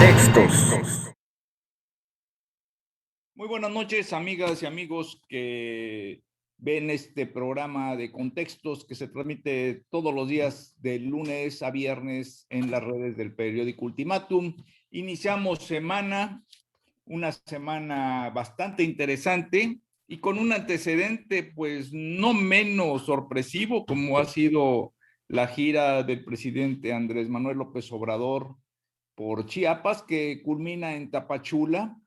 Contextos. Muy buenas noches, amigas y amigos que ven este programa de Contextos que se transmite todos los días de lunes a viernes en las redes del periódico Ultimátum. Iniciamos una semana bastante interesante y con un antecedente pues no menos sorpresivo como ha sido la gira del presidente Andrés Manuel López Obrador por Chiapas, que culmina en Tapachula,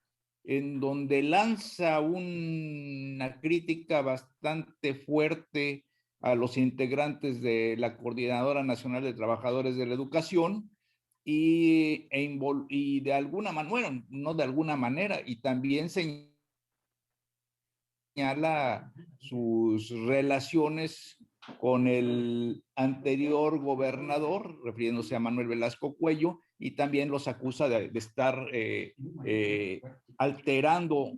en donde lanza una crítica bastante fuerte a los integrantes de la Coordinadora Nacional de Trabajadores de la Educación y de alguna manera, bueno, no de alguna manera, y también señala sus relaciones con el anterior gobernador, refiriéndose a Manuel Velasco Cuello, y también los acusa de estar alterando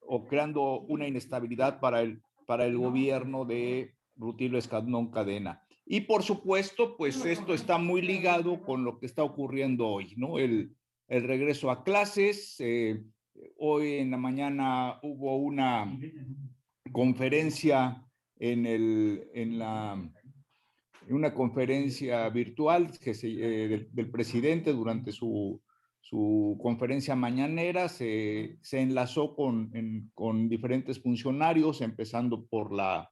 o creando una inestabilidad para el gobierno de Rutilio Escandón Cadena. Y por supuesto, pues esto está muy ligado con lo que está ocurriendo hoy, ¿no? El regreso a clases. Hoy en la mañana hubo una conferencia en una conferencia virtual del presidente durante su conferencia mañanera. Se enlazó con diferentes funcionarios, empezando por la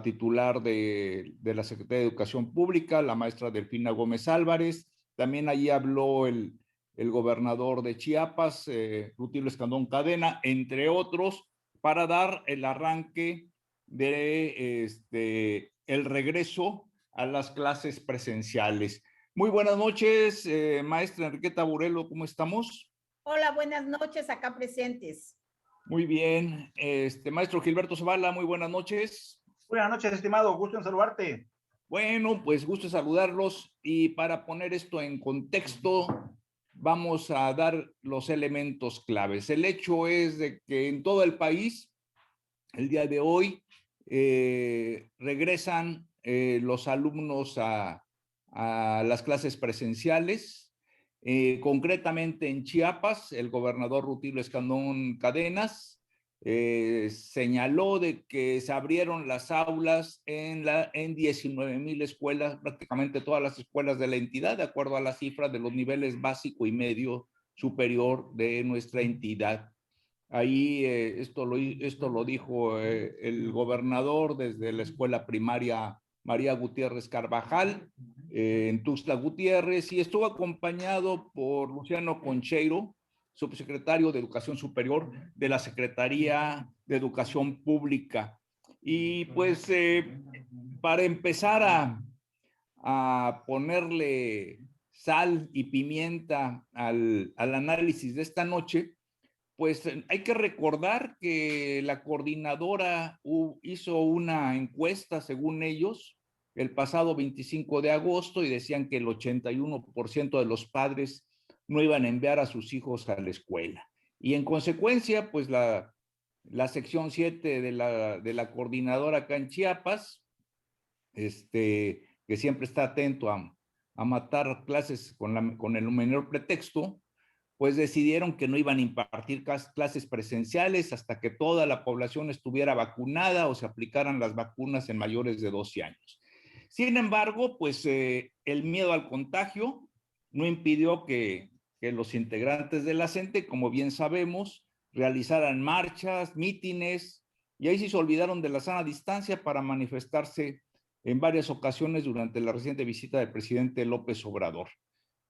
titular de la Secretaría de Educación Pública, la maestra Delfina Gómez Álvarez. También allí habló el gobernador de Chiapas, Rutilio Escandón Cadena, entre otros, para dar el arranque de el regreso a las clases presenciales. Muy buenas noches, maestra Enriqueta Burelo, ¿cómo estamos? Hola, buenas noches, acá presentes. Muy bien. Maestro Gilberto Zavala, muy buenas noches. Buenas noches, estimado, gusto en saludarte. Bueno, pues gusto saludarlos, y para poner esto en contexto, vamos a dar los elementos claves. El hecho es de que en todo el país, el día de hoy, regresan los alumnos a las clases presenciales. Concretamente en Chiapas, el gobernador Rutilio Escandón Cadenas señaló de que se abrieron las aulas en 19,000 escuelas, prácticamente todas las escuelas de la entidad, de acuerdo a las cifras de los niveles básico y medio superior de nuestra entidad. Ahí esto lo dijo el gobernador desde la escuela primaria María Gutiérrez Carvajal, en Tuxtla Gutiérrez, y estuvo acompañado por Luciano Concheiro, subsecretario de Educación Superior de la Secretaría de Educación Pública. Y pues para empezar a ponerle sal y pimienta al análisis de esta noche, pues hay que recordar que la coordinadora hizo una encuesta, según ellos, el pasado 25 de agosto, y decían que el 81% de los padres no iban a enviar a sus hijos a la escuela. Y en consecuencia, pues la sección 7 de la coordinadora acá en Chiapas, que siempre está atento a matar clases con el menor pretexto, pues decidieron que no iban a impartir clases presenciales hasta que toda la población estuviera vacunada o se aplicaran las vacunas en mayores de 12 años. Sin embargo, pues el miedo al contagio no impidió que los integrantes de la CENTE, como bien sabemos, realizaran marchas, mítines, y ahí sí se olvidaron de la sana distancia para manifestarse en varias ocasiones durante la reciente visita del presidente López Obrador.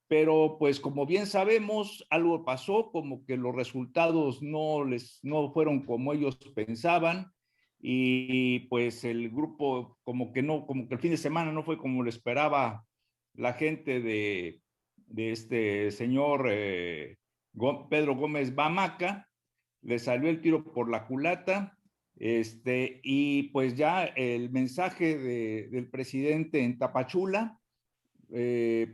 Pero pues como bien sabemos, algo pasó, como que los resultados no fueron como ellos pensaban, y pues el grupo como que el fin de semana no fue como lo esperaba la gente de este señor Pedro Gómez Bamaca. Le salió el tiro por la culata. Y pues ya el mensaje del presidente en Tapachula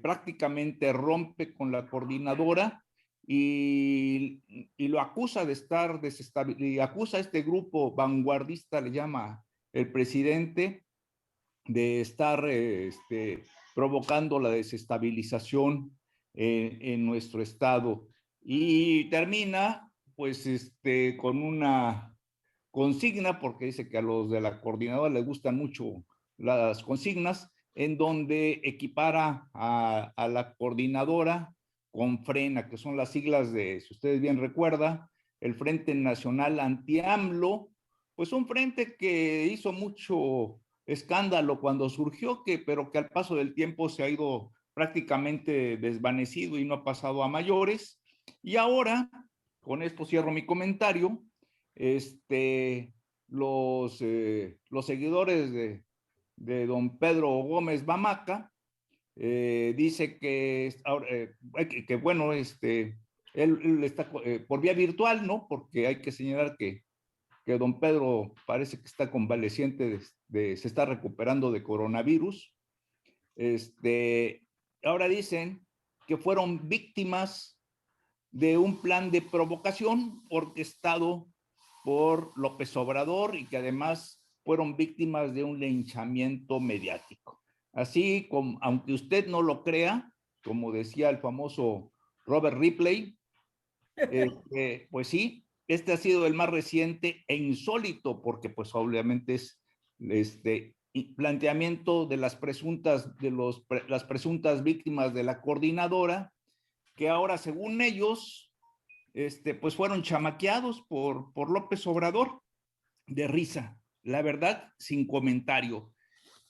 prácticamente rompe con la coordinadora y lo acusa de estar desestabilizado, y acusa a este grupo vanguardista, le llama el presidente, de estar provocando la desestabilización en nuestro estado. Y termina pues con una consigna, porque dice que a los de la coordinadora les gustan mucho las consignas, en donde equipara a la coordinadora con FRENA, que son las siglas de, si ustedes bien recuerdan, el Frente Nacional Anti-AMLO, pues un frente que hizo mucho escándalo cuando surgió, pero que al paso del tiempo se ha ido prácticamente desvanecido y no ha pasado a mayores. Y ahora, con esto cierro mi comentario, los seguidores don Pedro Gómez Bamaca, dice que bueno, él está por vía virtual, ¿no? Porque hay que señalar que don Pedro parece que está convaleciente, se está recuperando de coronavirus. Ahora dicen que fueron víctimas de un plan de provocación orquestado por López Obrador y que además fueron víctimas de un linchamiento mediático. Así como, aunque usted no lo crea, como decía el famoso Robert Ripley, pues sí, este ha sido el más reciente e insólito, porque pues obviamente es planteamiento de las presuntas víctimas de la coordinadora, que ahora según ellos, pues fueron chamaqueados por López Obrador, de risa, la verdad, sin comentario.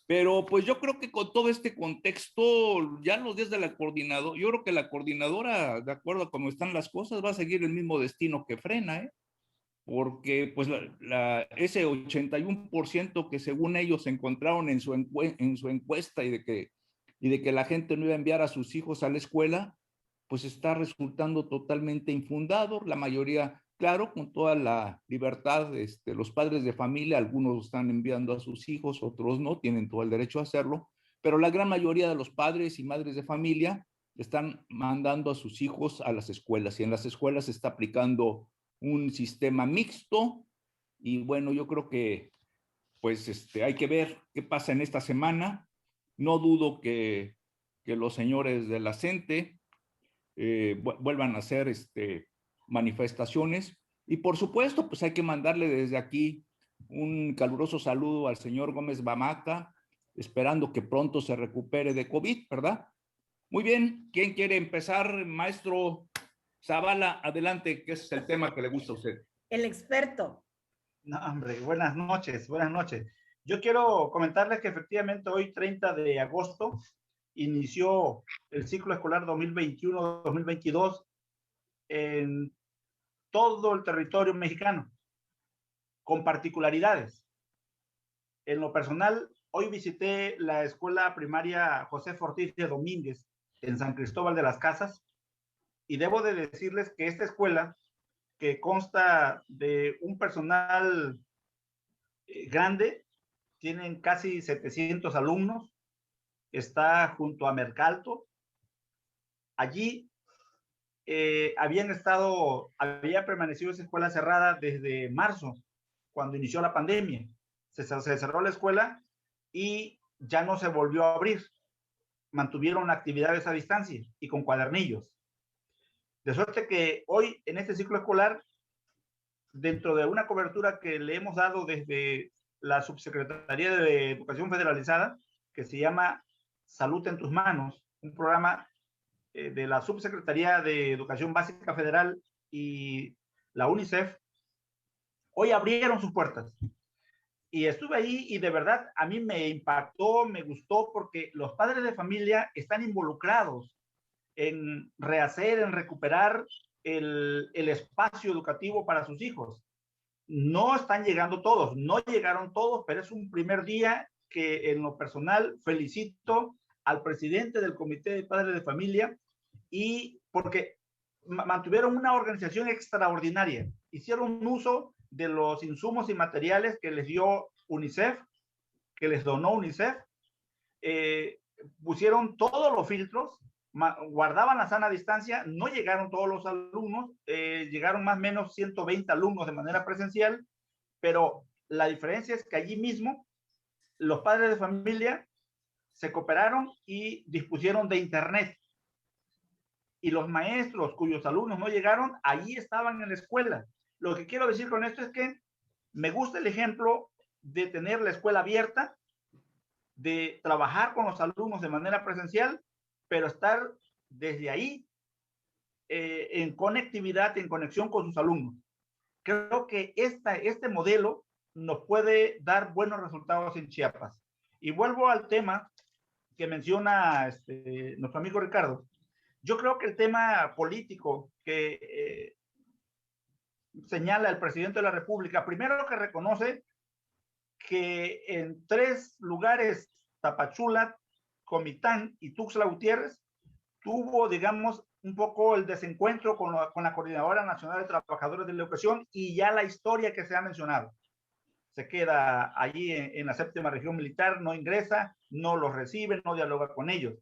Pero pues yo creo que con todo este contexto, ya los días de la coordinadora, yo creo que la coordinadora, de acuerdo a cómo están las cosas, va a seguir el mismo destino que frena, ¿eh? Porque pues ese 81% que según ellos encontraron en su encuesta y de que la gente no iba a enviar a sus hijos a la escuela, pues está resultando totalmente infundado. La mayoría, claro, con toda la libertad, los padres de familia, algunos están enviando a sus hijos, otros no, tienen todo el derecho a hacerlo, pero la gran mayoría de los padres y madres de familia están mandando a sus hijos a las escuelas y en las escuelas se está aplicando un sistema mixto y bueno, yo creo que pues hay que ver qué pasa en esta semana. No dudo que los señores de la CENTE vuelvan a hacer manifestaciones. Y por supuesto, pues hay que mandarle desde aquí un caluroso saludo al señor Gómez Bamaca, esperando que pronto se recupere de COVID, ¿verdad? Muy bien, ¿quién quiere empezar? Maestro Zavala, adelante, que es el tema que le gusta a usted. El experto. No, hombre, buenas noches, buenas noches. Yo quiero comentarles que efectivamente hoy, 30 de agosto, inició el ciclo escolar 2021-2022 en todo el territorio mexicano, con particularidades. En lo personal, hoy visité la escuela primaria José Ortiz de Domínguez en San Cristóbal de las Casas y debo de decirles que esta escuela, que consta de un personal grande, tienen casi 700 alumnos, está junto a Mercalto. Allí había permanecido esa escuela cerrada desde marzo, cuando inició la pandemia. Se cerró la escuela y ya no se volvió a abrir. Mantuvieron actividades a distancia y con cuadernillos. De suerte que hoy, en este ciclo escolar, dentro de una cobertura que le hemos dado desde la Subsecretaría de Educación Federalizada, que se llama Salud en tus manos, un programa de la Subsecretaría de Educación Básica Federal y la UNICEF, hoy abrieron sus puertas. Y estuve ahí y de verdad a mí me impactó, me gustó, porque los padres de familia están involucrados en rehacer, en recuperar el espacio educativo para sus hijos. No están llegando todos, no llegaron todos, pero es un primer día que en lo personal felicito al presidente del Comité de Padres de Familia y porque mantuvieron una organización extraordinaria, hicieron uso de los insumos y materiales que les dio UNICEF, que les donó UNICEF, pusieron todos los filtros, guardaban la sana distancia, no llegaron todos los alumnos, llegaron más o menos 120 alumnos de manera presencial, pero la diferencia es que allí mismo los padres de familia se cooperaron y dispusieron de internet. y los maestros cuyos alumnos no llegaron, allí estaban en la escuela. Lo que quiero decir con esto es que me gusta el ejemplo de tener la escuela abierta, de trabajar con los alumnos de manera presencial, pero estar desde ahí en conectividad, en conexión con sus alumnos. Creo que este modelo nos puede dar buenos resultados en Chiapas. Y vuelvo al tema que menciona nuestro amigo Ricardo. Yo creo que el tema político que señala el presidente de la República, primero que reconoce que en 3 lugares, Tapachula, Comitán y Tuxtla Gutiérrez, tuvo, digamos, un poco el desencuentro con la Coordinadora Nacional de Trabajadores de la Educación, y ya la historia que se ha mencionado. Se queda allí en la 7ª región militar, no ingresa, no los recibe, no dialoga con ellos.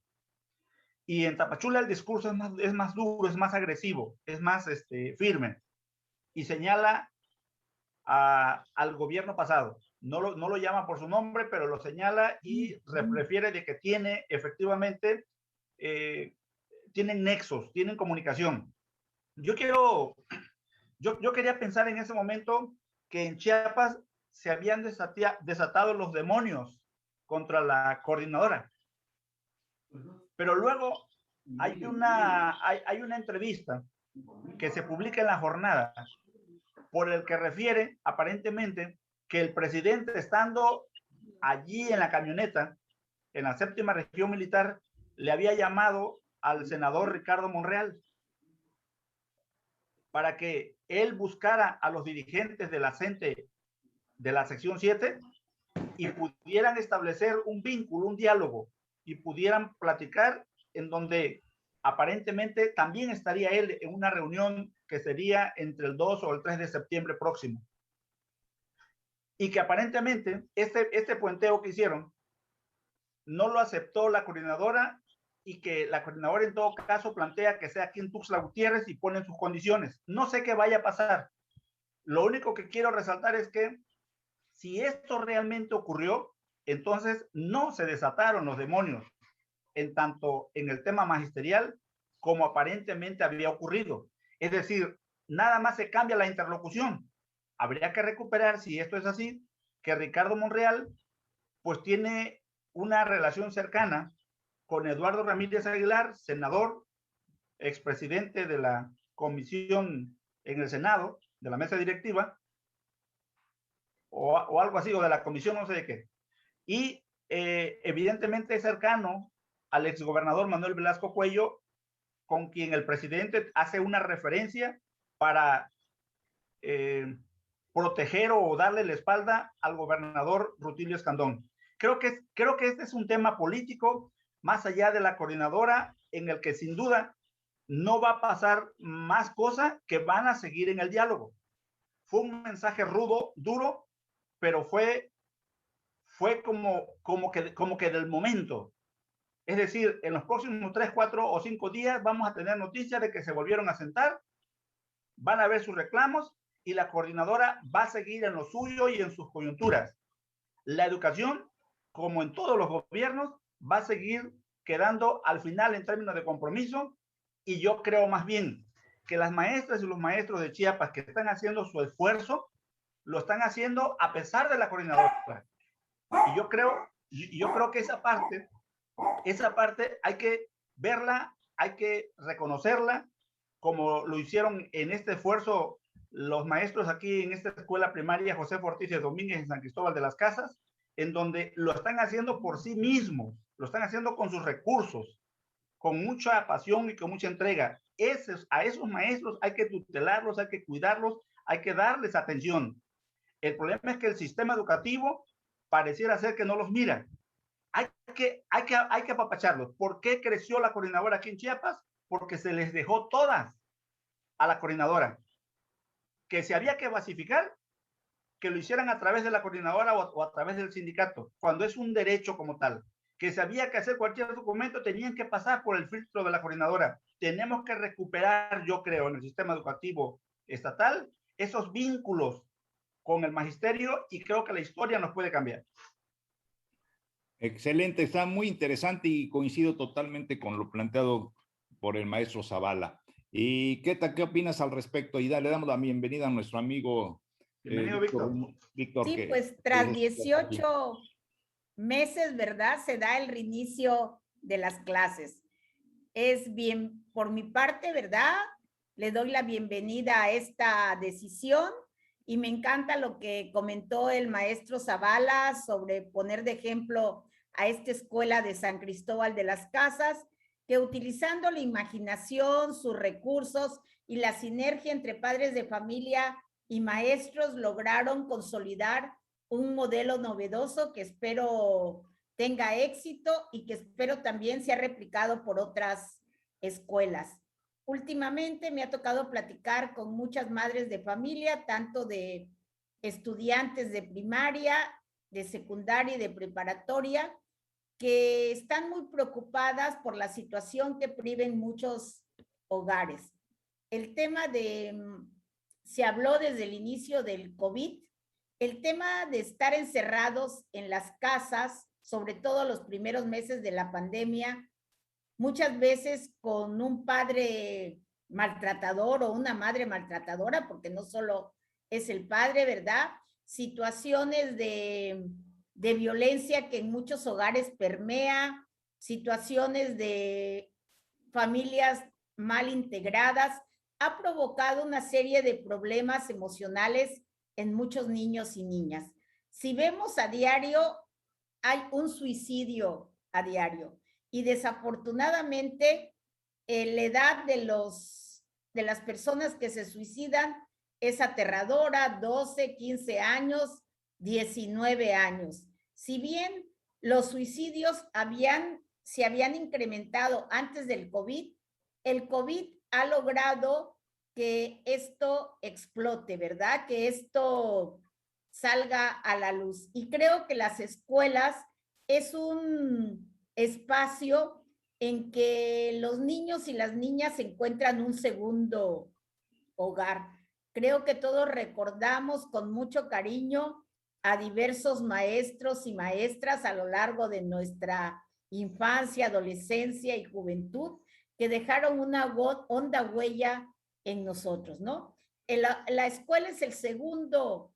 Y en Tapachula el discurso es más duro, es más agresivo, es más firme, y señala al gobierno pasado. No lo llama por su nombre, pero lo señala y refiere de que tiene efectivamente, tienen nexos, tienen comunicación. Yo quería pensar en ese momento que en Chiapas se habían desatado los demonios contra la coordinadora. Pero luego hay una entrevista que se publica en La Jornada, por el que refiere aparentemente que el presidente, estando allí en la camioneta, en la 7ª región militar, le había llamado al senador Ricardo Monreal para que él buscara a los dirigentes de la CENTE de la sección 7 y pudieran establecer un vínculo, un diálogo, y pudieran platicar, en donde aparentemente también estaría él en una reunión que sería entre el 2 o el 3 de septiembre próximo. Y que aparentemente este puenteo que hicieron no lo aceptó la coordinadora, y que la coordinadora en todo caso plantea que sea aquí en Tuxtla Gutiérrez y ponen sus condiciones. No sé qué vaya a pasar. Lo único que quiero resaltar es que si esto realmente ocurrió, entonces no se desataron los demonios, en tanto en el tema magisterial como aparentemente había ocurrido. Es decir, nada más se cambia la interlocución. Habría que recuperar, si esto es así, que Ricardo Monreal pues tiene una relación cercana con Eduardo Ramírez Aguilar, senador, expresidente de la comisión en el Senado, de la mesa directiva, o algo así, o de la comisión, no sé de qué. Y evidentemente es cercano al exgobernador Manuel Velasco Cuello, con quien el presidente hace una referencia para proteger o darle la espalda al gobernador Rutilio Escandón. Creo que este es un tema político más allá de la coordinadora, en el que sin duda no va a pasar más cosa, que van a seguir en el diálogo. Fue un mensaje rudo, duro, pero fue como que del momento. Es decir, en los próximos 3, 4 o 5 días vamos a tener noticias de que se volvieron a sentar, van a ver sus reclamos, y la coordinadora va a seguir en lo suyo y en sus coyunturas. La educación, como en todos los gobiernos, va a seguir quedando al final en términos de compromiso, y yo creo más bien que las maestras y los maestros de Chiapas que están haciendo su esfuerzo, lo están haciendo a pesar de la coordinadora. Y yo creo que esa parte hay que verla, hay que reconocerla, como lo hicieron en este esfuerzo los maestros aquí en esta escuela primaria José Ortiz Domínguez en San Cristóbal de las Casas, en donde lo están haciendo por sí mismos, lo están haciendo con sus recursos, con mucha pasión y con mucha entrega. A esos maestros hay que tutelarlos, hay que cuidarlos, hay que darles atención. El problema es que el sistema educativo pareciera ser que no los mira. Hay que apapacharlos. ¿Por qué creció la coordinadora aquí en Chiapas? Porque se les dejó todas a la coordinadora. Que se había que basificar, que lo hicieran a través de la coordinadora o a través del sindicato, cuando es un derecho como tal. Que se había que hacer cualquier documento, tenían que pasar por el filtro de la coordinadora. Tenemos que recuperar, yo creo, en el sistema educativo estatal, esos vínculos con el magisterio, y creo que la historia nos puede cambiar. Excelente, está muy interesante y coincido totalmente con lo planteado por el maestro Zavala. ¿Y qué opinas al respecto? Y le damos la bienvenida a nuestro amigo Bienvenido, Víctor. Víctor, Sí, pues tras 18 meses, ¿verdad? Se da el reinicio de las clases. Es bien, por mi parte, ¿verdad? Le doy la bienvenida a esta decisión y me encanta lo que comentó el maestro Zavala sobre poner de ejemplo a esta escuela de San Cristóbal de las Casas, que utilizando la imaginación, sus recursos y la sinergia entre padres de familia y maestros lograron consolidar un modelo novedoso que espero tenga éxito y que espero también sea replicado por otras escuelas. Últimamente me ha tocado platicar con muchas madres de familia, tanto de estudiantes de primaria, de secundaria y de preparatoria, que están muy preocupadas por la situación que priven muchos hogares. El tema se habló desde el inicio del COVID, el tema de estar encerrados en las casas, sobre todo los primeros meses de la pandemia, muchas veces con un padre maltratador o una madre maltratadora, porque no solo es el padre, ¿verdad? Situaciones de violencia que en muchos hogares permea, situaciones de familias mal integradas, ha provocado una serie de problemas emocionales en muchos niños y niñas. Si vemos a diario, hay un suicidio a diario y desafortunadamente la edad de las personas que se suicidan es aterradora, 12, 15 años, 19 años. Si bien los suicidios se habían incrementado antes del COVID, el COVID ha logrado que esto explote, ¿verdad? Que esto salga a la luz. Y creo que las escuelas es un espacio en que los niños y las niñas encuentran un segundo hogar. Creo que todos recordamos con mucho cariño a diversos maestros y maestras a lo largo de nuestra infancia, adolescencia y juventud que dejaron una honda huella en nosotros, ¿no? La escuela es el segundo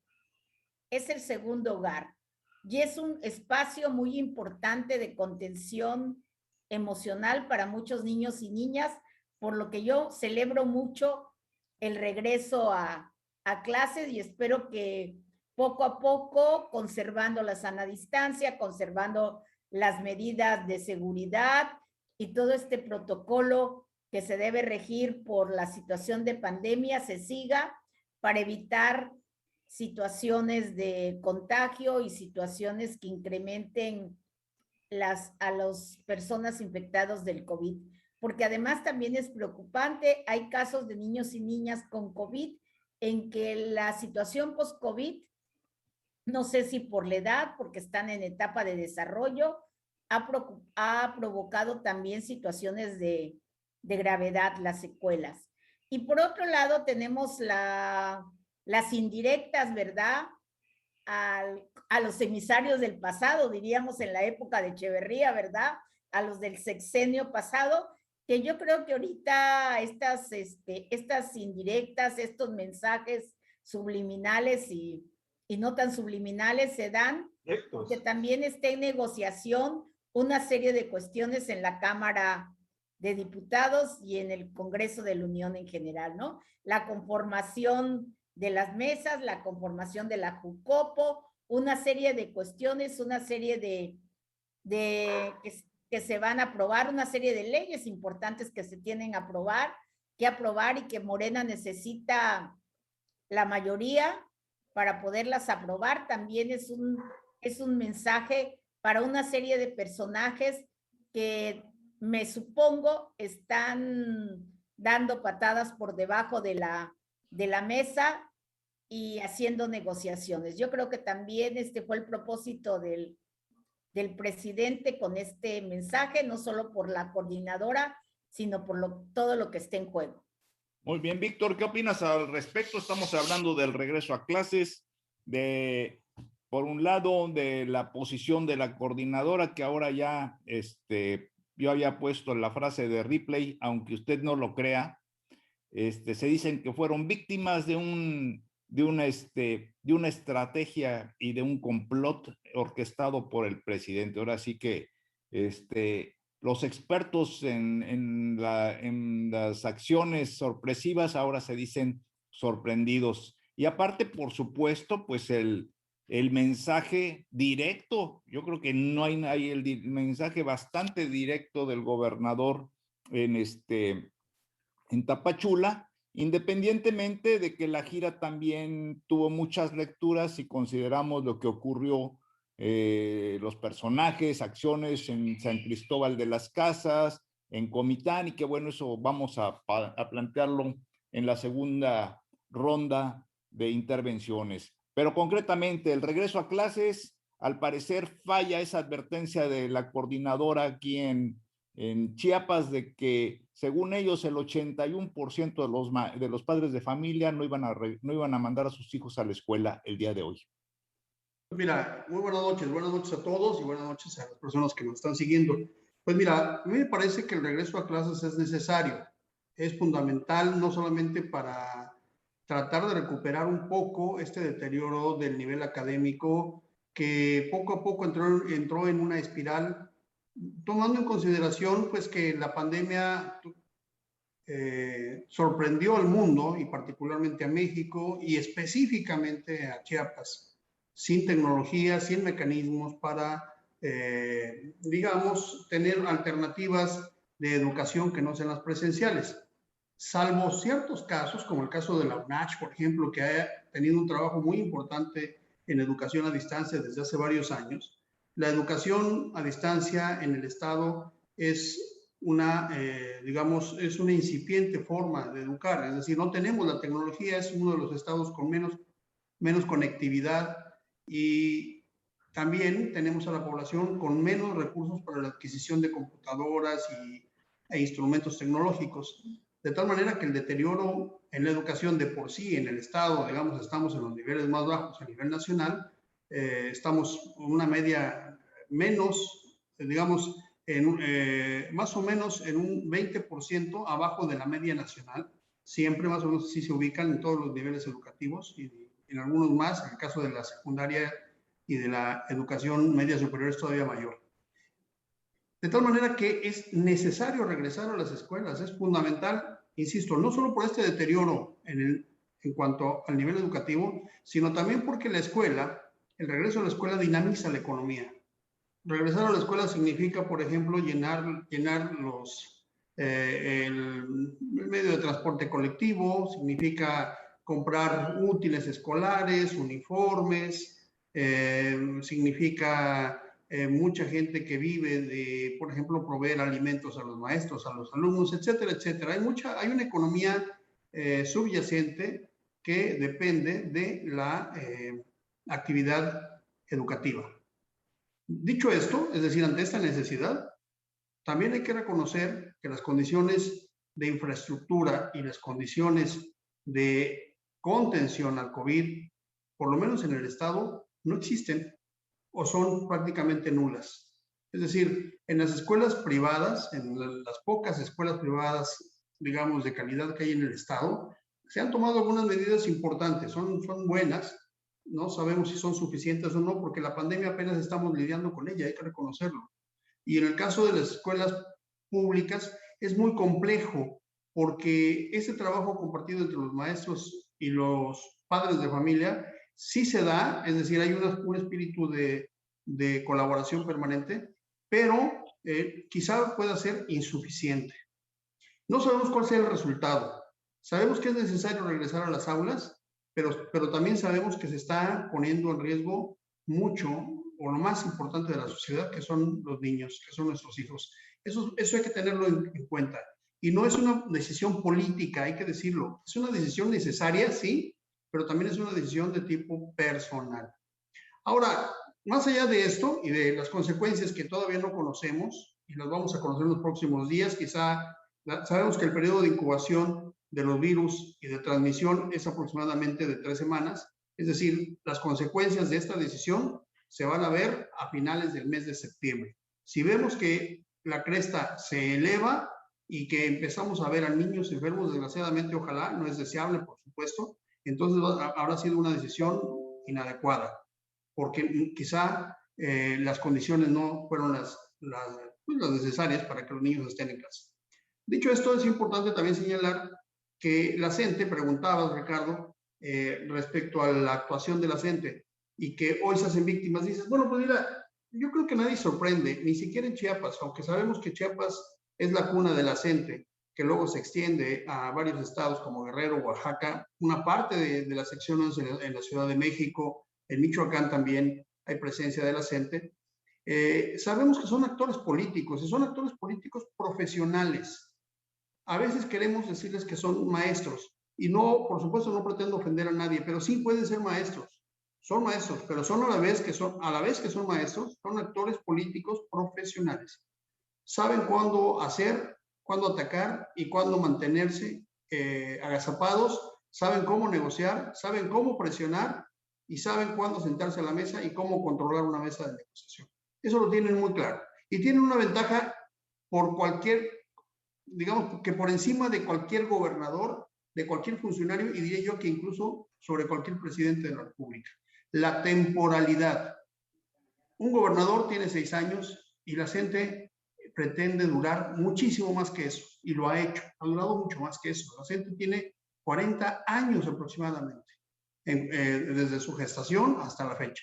hogar y es un espacio muy importante de contención emocional para muchos niños y niñas, por lo que yo celebro mucho el regreso a clases y espero que poco a poco, conservando la sana distancia, conservando las medidas de seguridad y todo este protocolo que se debe regir por la situación de pandemia se siga para evitar situaciones de contagio y situaciones que incrementen a las personas infectadas del COVID. Porque además también es preocupante, hay casos de niños y niñas con COVID en que la situación post-COVID, no sé si por la edad, porque están en etapa de desarrollo, ha provocado también situaciones de gravedad, las secuelas. Y por otro lado tenemos las indirectas, ¿verdad? A los emisarios del pasado, diríamos en la época de Echeverría, ¿verdad? A los del sexenio pasado, que yo creo que ahorita estas indirectas, estos mensajes subliminales y no tan subliminales se dan porque también está en negociación una serie de cuestiones en la Cámara de Diputados y en el Congreso de la Unión en general, ¿no? La conformación de las mesas, la conformación de la JUCOPO, una serie de cuestiones, una serie que se van a aprobar, una serie de leyes importantes que se tienen que aprobar y que Morena necesita la mayoría para poderlas aprobar. También es un mensaje para una serie de personajes que me supongo están dando patadas por debajo de la mesa y haciendo negociaciones. Yo creo que también fue el propósito del presidente con este mensaje, no solo por la coordinadora, sino por todo lo que esté en juego. Muy bien, Víctor, ¿qué opinas al respecto? Estamos hablando del regreso a clases, por un lado, de la posición de la coordinadora, que ahora ya yo había puesto la frase de Ripley, aunque usted no lo crea, se dicen que fueron víctimas de una estrategia y de un complot orquestado por el presidente. Ahora sí que los expertos en las acciones sorpresivas ahora se dicen sorprendidos. Y aparte, por supuesto, pues el mensaje directo, yo creo que no hay el mensaje bastante directo del gobernador en Tapachula, independientemente de que la gira también tuvo muchas lecturas si consideramos lo que ocurrió, los personajes, acciones en San Cristóbal de las Casas, en Comitán, y que bueno, eso vamos a plantearlo en la segunda ronda de intervenciones. Pero concretamente, el regreso a clases, al parecer falla esa advertencia de la coordinadora aquí en Chiapas de que, según ellos, el 81% de los padres de familia no iban a mandar a sus hijos a la escuela el día de hoy. Mira, muy buenas noches a todos y buenas noches a las personas que nos están siguiendo. Pues mira, a mí me parece que el regreso a clases es necesario, es fundamental no solamente para tratar de recuperar un poco este deterioro del nivel académico que poco a poco entró en una espiral, tomando en consideración pues que la pandemia sorprendió al mundo y particularmente a México y específicamente a Chiapas, sin tecnología, sin mecanismos para, digamos, tener alternativas de educación que no sean las presenciales. Salvo ciertos casos, como el caso de la UNACH, por ejemplo, que ha tenido un trabajo muy importante en educación a distancia desde hace varios años. La educación a distancia en el Estado es digamos, es una incipiente forma de educar. Es decir, no tenemos la tecnología, es uno de los estados con menos conectividad y también tenemos a la población con menos recursos para la adquisición de computadoras e instrumentos tecnológicos. De tal manera que el deterioro en la educación de por sí en el Estado, digamos, estamos en los niveles más bajos a nivel nacional, estamos en una media menos, digamos, más o menos en un 20% abajo de la media nacional. Siempre más o menos así se ubican en todos los niveles educativos y en algunos más, en el caso de la secundaria y de la educación media superior es todavía mayor. De tal manera que es necesario regresar a las escuelas, es fundamental, insisto, no solo por este deterioro en cuanto al nivel educativo, sino también porque el regreso a la escuela dinamiza la economía. Regresar a la escuela significa, por ejemplo, llenar el medio de transporte colectivo, significa comprar útiles escolares, uniformes, significa mucha gente que vive de, por ejemplo, proveer alimentos a los maestros, a los alumnos, etcétera, etcétera. Hay una economía subyacente que depende de la actividad educativa. Dicho esto, es decir, ante esta necesidad, también hay que reconocer que las condiciones de infraestructura y las condiciones de contención al COVID, por lo menos en el Estado, no existen o son prácticamente nulas. Es decir, en las escuelas privadas, en las pocas escuelas privadas, digamos, de calidad que hay en el Estado, se han tomado algunas medidas importantes, son buenas. No sabemos si son suficientes o no, porque la pandemia apenas estamos lidiando con ella, hay que reconocerlo. Y en el caso de las escuelas públicas es muy complejo, porque ese trabajo compartido entre los maestros y los padres de familia sí se da, es decir, hay un espíritu de colaboración permanente, pero quizá pueda ser insuficiente. No sabemos cuál sea el resultado. Sabemos que es necesario regresar a las aulas, pero también sabemos que se está poniendo en riesgo mucho, o lo más importante de la sociedad, que son los niños, que son nuestros hijos. Eso hay que tenerlo en cuenta. Y no es una decisión política, hay que decirlo. Es una decisión necesaria, sí, pero también es una decisión de tipo personal. Ahora, más allá de esto y de las consecuencias que todavía no conocemos, y las vamos a conocer en los próximos días, quizá sabemos que el periodo de incubación de los virus y de transmisión es aproximadamente de 3 semanas, es decir, las consecuencias de esta decisión se van a ver a finales del mes de septiembre. Si vemos que la cresta se eleva y que empezamos a ver a niños enfermos, desgraciadamente, ojalá, no es deseable, por supuesto, entonces habrá sido una decisión inadecuada, porque quizá las condiciones no fueron las necesarias para que los niños estén en casa. Dicho esto, es importante también señalar que la CENTE, preguntaba Ricardo, respecto a la actuación de la CENTE, y que hoy se hacen víctimas, dices, bueno, pues mira, yo creo que nadie sorprende, ni siquiera en Chiapas, aunque sabemos que Chiapas es la cuna de la CENTE, que luego se extiende a varios estados como Guerrero, Oaxaca, una parte de la sección 11 en la Ciudad de México, en Michoacán también hay presencia de la CENTE. Sabemos que son actores políticos, y son actores políticos profesionales. A veces queremos decirles que son maestros, y no, por supuesto, no pretendo ofender a nadie, pero sí pueden ser maestros. Son maestros, pero son a la vez que son maestros, son actores políticos profesionales. Saben cuándo hacer, cuándo atacar y cuándo mantenerse agazapados, saben cómo negociar, saben cómo presionar y saben cuándo sentarse a la mesa y cómo controlar una mesa de negociación. Eso lo tienen muy claro. Y tienen una ventaja por cualquier, digamos, que por encima de cualquier gobernador, de cualquier funcionario, y diría yo que incluso sobre cualquier presidente de la República. La temporalidad. Un gobernador tiene 6 años y la CENTE pretende durar muchísimo más que eso, y lo ha hecho, ha durado mucho más que eso. La CENTE tiene 40 años aproximadamente, desde su gestación hasta la fecha.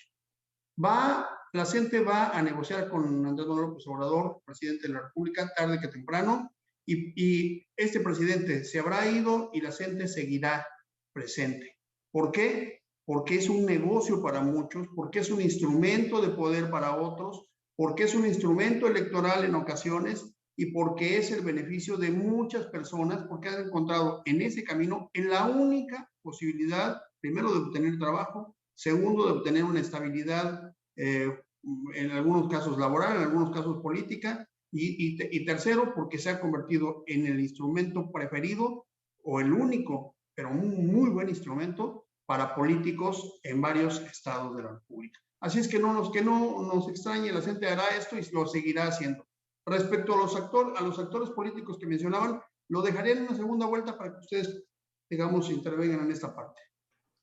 La CENTE va a negociar con Andrés Manuel López Obrador, presidente de la República, tarde que temprano, y este presidente se habrá ido y la CENTE seguirá presente. ¿Por qué? Porque es un negocio para muchos, porque es un instrumento de poder para otros, porque es un instrumento electoral en ocasiones y porque es el beneficio de muchas personas, porque han encontrado en ese camino en la única posibilidad, primero, de obtener trabajo, segundo, de obtener una estabilidad, en algunos casos laboral, en algunos casos política, y tercero, porque se ha convertido en el instrumento preferido o el único, pero un muy buen instrumento para políticos en varios estados de la República. Así es que no nos extrañe, la gente hará esto y lo seguirá haciendo. Respecto a los actores políticos que mencionaban, lo dejaré en una segunda vuelta para que ustedes, digamos, intervengan en esta parte.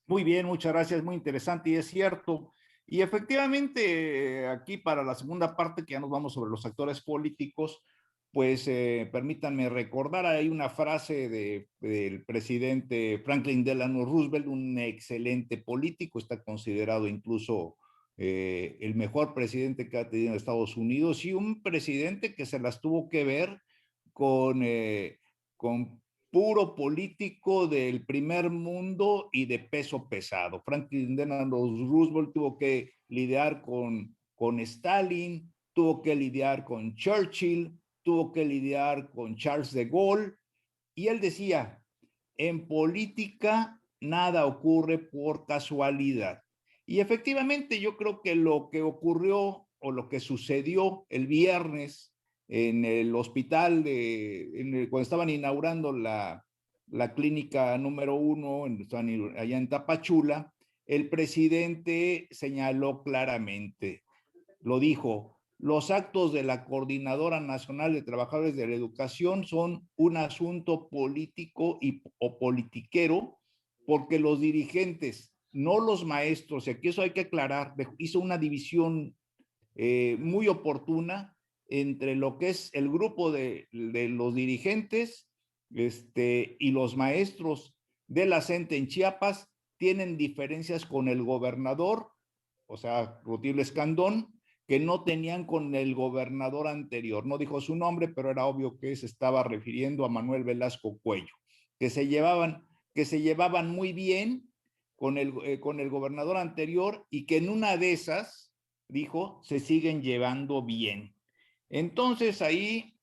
Muy bien, muchas gracias, muy interesante y es cierto. Y efectivamente, aquí para la segunda parte, que ya nos vamos sobre los actores políticos, pues permítanme recordar, hay una frase del presidente Franklin Delano Roosevelt, un excelente político, está considerado incluso el mejor presidente que ha tenido Estados Unidos y un presidente que se las tuvo que ver con puro político del primer mundo y de peso pesado. Franklin Delano Roosevelt tuvo que lidiar con Stalin, tuvo que lidiar con Churchill, tuvo que lidiar con Charles de Gaulle, y él decía, en política nada ocurre por casualidad. Y efectivamente yo creo que lo que ocurrió o lo que sucedió el viernes en el hospital, cuando estaban inaugurando la clínica número 1, allá en Tapachula, el presidente señaló claramente, lo dijo, los actos de la Coordinadora Nacional de Trabajadores de la Educación son un asunto político o politiquero, porque los dirigentes, no los maestros, y aquí eso hay que aclarar, hizo una división muy oportuna entre lo que es el grupo de los dirigentes y los maestros de la CENTE en Chiapas tienen diferencias con el gobernador, o sea, Rutilio Escandón, que no tenían con el gobernador anterior. No dijo su nombre, pero era obvio que se estaba refiriendo a Manuel Velasco Cuello, que se llevaban muy bien con el gobernador anterior y que en una de esas, dijo, se siguen llevando bien. Entonces ahí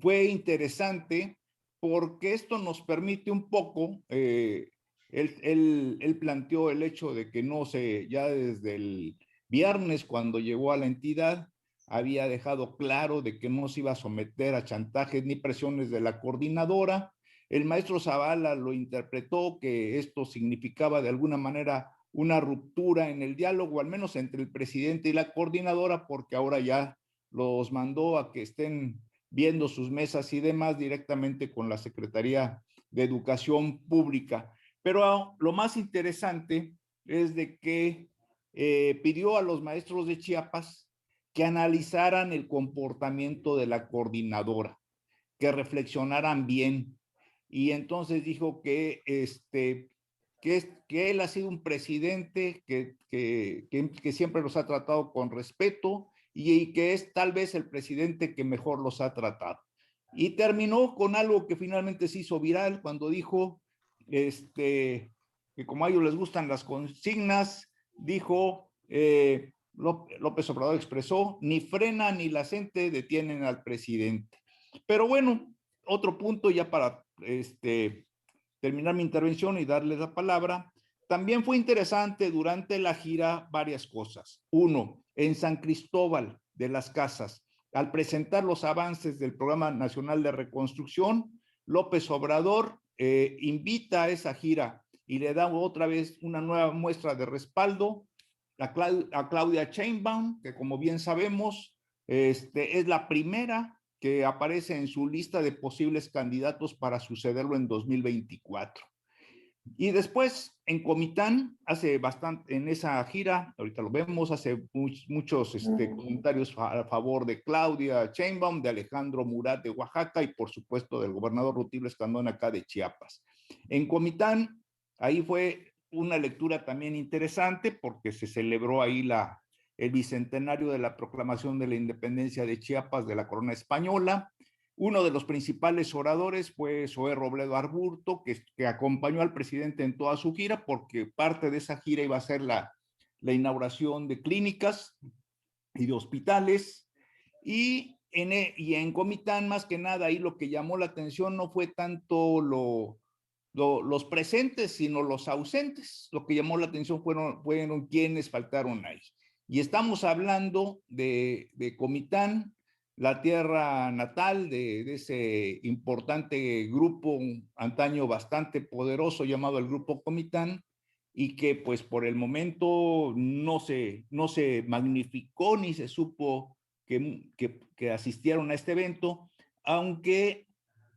fue interesante porque esto nos permite un poco, él planteó el hecho de que ya desde el viernes cuando llegó a la entidad, había dejado claro de que no se iba a someter a chantajes ni presiones de la coordinadora. El maestro Zavala lo interpretó que esto significaba de alguna manera una ruptura en el diálogo, al menos entre el presidente y la coordinadora, porque ahora ya los mandó a que estén viendo sus mesas y demás directamente con la Secretaría de Educación Pública. Pero lo más interesante es de que pidió a los maestros de Chiapas que analizaran el comportamiento de la coordinadora, que reflexionaran bien. Y entonces dijo que él ha sido un presidente que siempre los ha tratado con respeto y que es tal vez el presidente que mejor los ha tratado. Y terminó con algo que finalmente se hizo viral cuando dijo que como a ellos les gustan las consignas, dijo, López Obrador expresó, ni frena ni la gente detienen al presidente. Pero bueno, otro punto ya para terminar mi intervención y darles la palabra. También fue interesante durante la gira varias cosas. Uno, en San Cristóbal de las Casas, al presentar los avances del Programa Nacional de Reconstrucción, López Obrador invita a esa gira y le da otra vez una nueva muestra de respaldo a Claudia Sheinbaum, que como bien sabemos, es la primera que aparece en su lista de posibles candidatos para sucederlo en 2024. Y después en Comitán, hace bastante, en esa gira, ahorita lo vemos, hace muchos comentarios a favor de Claudia Sheinbaum, de Alejandro Murat de Oaxaca y por supuesto del gobernador Rutilio Escandón acá de Chiapas. En Comitán, ahí fue una lectura también interesante porque se celebró ahí el bicentenario de la proclamación de la independencia de Chiapas de la corona española. Uno de los principales oradores fue Zoé Robledo Arburto, que acompañó al presidente en toda su gira, porque parte de esa gira iba a ser la inauguración de clínicas y de hospitales. Y en Comitán, más que nada, ahí lo que llamó la atención no fue tanto los presentes, sino los ausentes. Lo que llamó la atención fueron quienes faltaron ahí. Y estamos hablando de Comitán, la tierra natal de ese importante grupo, antaño bastante poderoso llamado el Grupo Comitán, y que pues por el momento no se magnificó ni se supo que asistieron a este evento, aunque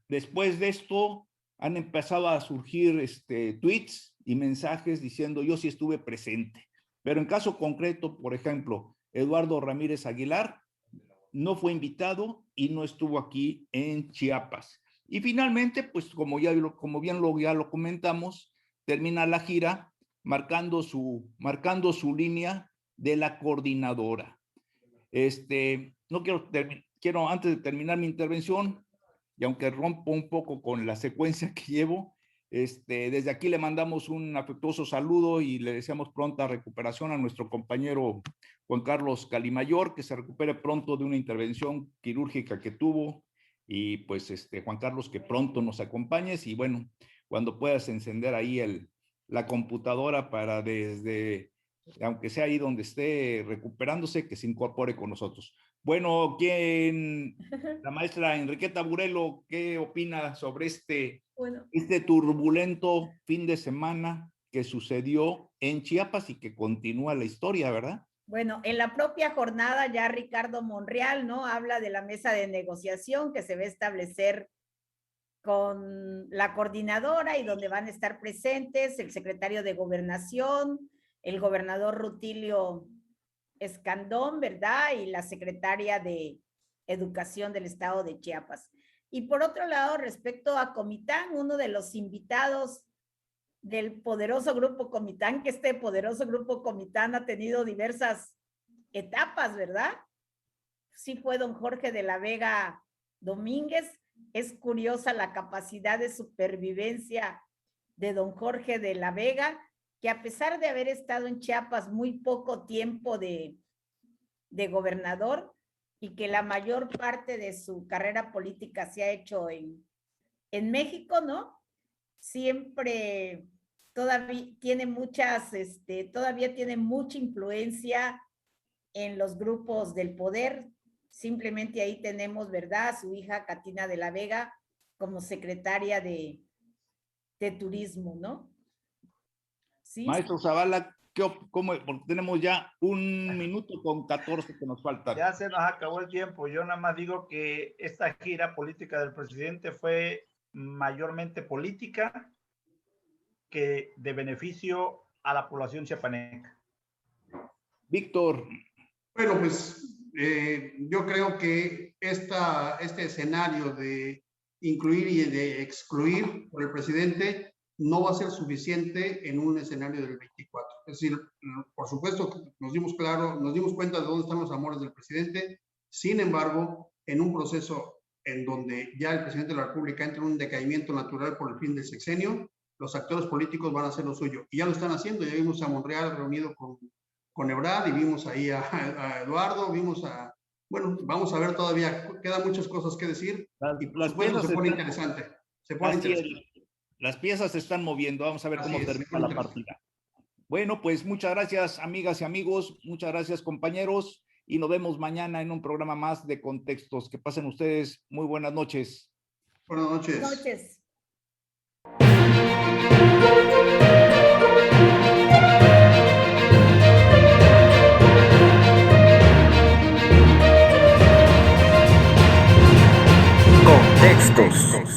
después de esto han empezado a surgir tweets y mensajes diciendo yo sí estuve presente. Pero en caso concreto, por ejemplo, Eduardo Ramírez Aguilar no fue invitado y no estuvo aquí en Chiapas. Y finalmente, pues como bien ya lo comentamos, termina la gira marcando su línea de la coordinadora. No quiero antes de terminar mi intervención, y aunque rompo un poco con la secuencia que llevo, desde aquí le mandamos un afectuoso saludo y le deseamos pronta recuperación a nuestro compañero Juan Carlos Calimayor, que se recupere pronto de una intervención quirúrgica que tuvo, y pues Juan Carlos, que pronto nos acompañes y bueno, cuando puedas encender ahí la computadora para aunque sea ahí donde esté recuperándose, que se incorpore con nosotros. Bueno, la maestra Enriqueta Burelo, ¿qué opina sobre este turbulento fin de semana que sucedió en Chiapas y que continúa la historia, verdad? Bueno, en la propia jornada ya Ricardo Monreal, ¿no? Habla de la mesa de negociación que se va a establecer con la coordinadora y donde van a estar presentes el secretario de Gobernación, el gobernador Rutilio Escandón, ¿verdad? Y la secretaria de Educación del estado de Chiapas. Y por otro lado, respecto a Comitán, uno de los invitados del poderoso Grupo Comitán, que este poderoso Grupo Comitán ha tenido diversas etapas, ¿verdad? Sí fue don Jorge de la Vega Domínguez. Es curiosa la capacidad de supervivencia de don Jorge de la Vega, que a pesar de haber estado en Chiapas muy poco tiempo de gobernador y que la mayor parte de su carrera política se ha hecho en México, ¿no? Siempre todavía tiene todavía tiene mucha influencia en los grupos del poder. Simplemente ahí tenemos, ¿verdad?, su hija Katina de la Vega como secretaria de turismo, ¿no? Sí. Maestro Zavala, Porque tenemos ya 1 minuto con 14 que nos faltan. Ya se nos acabó el tiempo. Yo nada más digo que esta gira política del presidente fue mayormente política que de beneficio a la población chiapaneca. Víctor. Bueno, pues yo creo que este escenario de incluir y de excluir por el presidente no va a ser suficiente en un escenario del 24. Es decir, por supuesto, nos dimos cuenta de dónde están los amores del presidente. Sin embargo, en un proceso en donde ya el presidente de la República entra en un decaimiento natural por el fin del sexenio, los actores políticos van a hacer lo suyo. Y ya lo están haciendo. Ya vimos a Monreal reunido con Ebrard y vimos ahí a Eduardo, bueno, vamos a ver todavía, quedan muchas cosas que decir. Las piezas se pone interesante. Las piezas se están moviendo. Vamos a ver cómo termina la partida. Bueno, pues muchas gracias, amigas y amigos. Muchas gracias, compañeros. Y nos vemos mañana en un programa más de Contextos. Que pasen ustedes muy buenas noches. Buenas noches. Buenas noches. Contextos.